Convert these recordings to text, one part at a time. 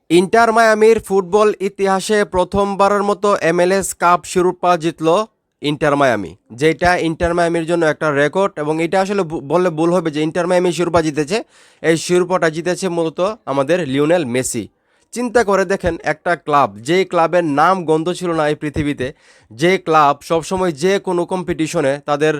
Inter মায়ামির football ইতিহাসে প্রথমবারের মতো MLS কাপ শিরোপা জিতল ইন্টার মায়ামি, যেটা ইন্টার মায়ামির জন্য একটা রেকর্ড। এবং এটা আসলে বললে ভুল হবে যে ইন্টার মায়ামি শিরোপা জিতেছে। এই শিরোপাটা জিতেছে মূলত আমাদের লিওনেল মেসি। চিন্তা করে দেখেন, একটা ক্লাব, যে ক্লাবের নাম গন্ধ ছিল না এই পৃথিবীতে, যে ক্লাব সবসময় যে কোনো কম্পিটিশনে তাদের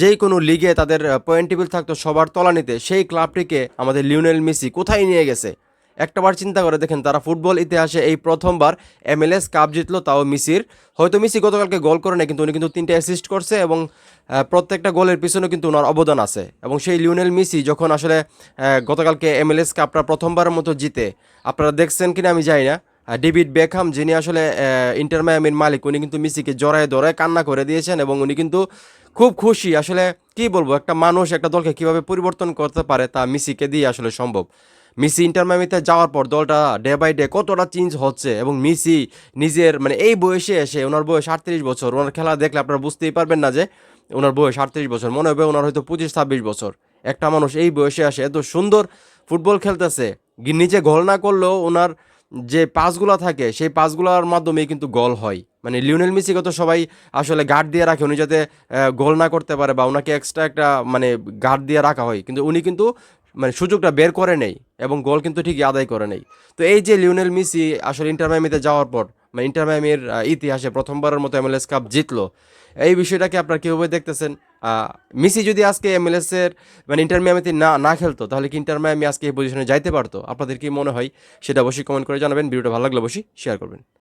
যে কোনো লিগে তাদের পয়েন্ট টেবিল থাকতো সবার তলানিতে, সেই ক্লাবটিকে আমাদের লিওনেল মেসি কোথায় নিয়ে গেছে। একটাবার চিন্তা করে দেখেন, তারা ফুটবল ইতিহাসে এই প্রথমবার MLS কাপ জিতলো, তাও মেসির। হয়তো মেসি গতকালকে গোল করে না, কিন্তু উনি কিন্তু 3টা অ্যাসিস্ট করছে এবং প্রত্যেকটা গোলের পিছনে কিন্তু ওনার অবদান আছে। এবং সেই লিওনেল মেসি যখন আসলে গতকালকে MLS কাপটা প্রথমবারের মতো জিতে, আপনারা দেখছেন কিনা আমি জানি না, ডেভিড বেকহাম, যিনি আসলে ইন্টার মায়ামির মালিক, উনি কিন্তু মেসিকে জড়ায় ধরায় কান্না করে দিয়েছেন এবং উনি কিন্তু খুব খুশি। আসলে কি বলবো, একটা মানুষ একটা দলকে কিভাবে পরিবর্তন করতে পারে তা মেসিকে দিয়ে আসলে সম্ভব। মেসি ইন্টার মায়ামিতে যাওয়ার পর দলটা ডে বাই ডে কতটা চেঞ্জ হচ্ছে। এবং মেসি নিজের মানে এই বয়সে এসে, ওনার বয়স 38 বছর, ওনার খেলা দেখলে আপনারা বুঝতেই পারবেন না যে ওনার বয়স 38 বছর, মনে হবে ওনার হয়তো 25-26 বছর। একটা মানুষ এই বয়সে আসে এত সুন্দর ফুটবল খেলতেছে, নিজে গোল না করলেও ওনার যে পাসগুলো থাকে সেই পাসগুলোর মাধ্যমেই কিন্তু গোল হয়। মানে লিওনেল মেসিকে তো সবাই আসলে গার্ড দিয়ে রাখে, উনি যাতে গোল না করতে পারে, বা ওনাকে এক্সট্রা একটা মানে গার্ড দিয়ে রাখা হয়, কিন্তু উনি কিন্তু মানে সুযোগটা বের করে নেই এবং গোল কিন্তু ঠিকই আদায় করে নেই। তো এই যে লিওনেল মেসি আসলে ইন্টার মায়ামিতে যাওয়ার পর, মানে ইন্টার মায়ামির ইতিহাসে প্রথমবারের মতো MLS কাপ জিতলো, এই বিষয়টাকে আপনারা কীভাবে দেখতেছেন? মেসি যদি আজকে MLS এর মানে ইন্টার মায়ামিতে না না খেলতো, তাহলে কি ইন্টার মায়ামি আজকে এই পজিশনে যাইতে পারতো? আপনাদের কি মনে হয় সেটা অবশ্যই কমেন্ট করে জানাবেন। ভিডিওটা ভালো লাগলে অবশ্যই শেয়ার করবেন।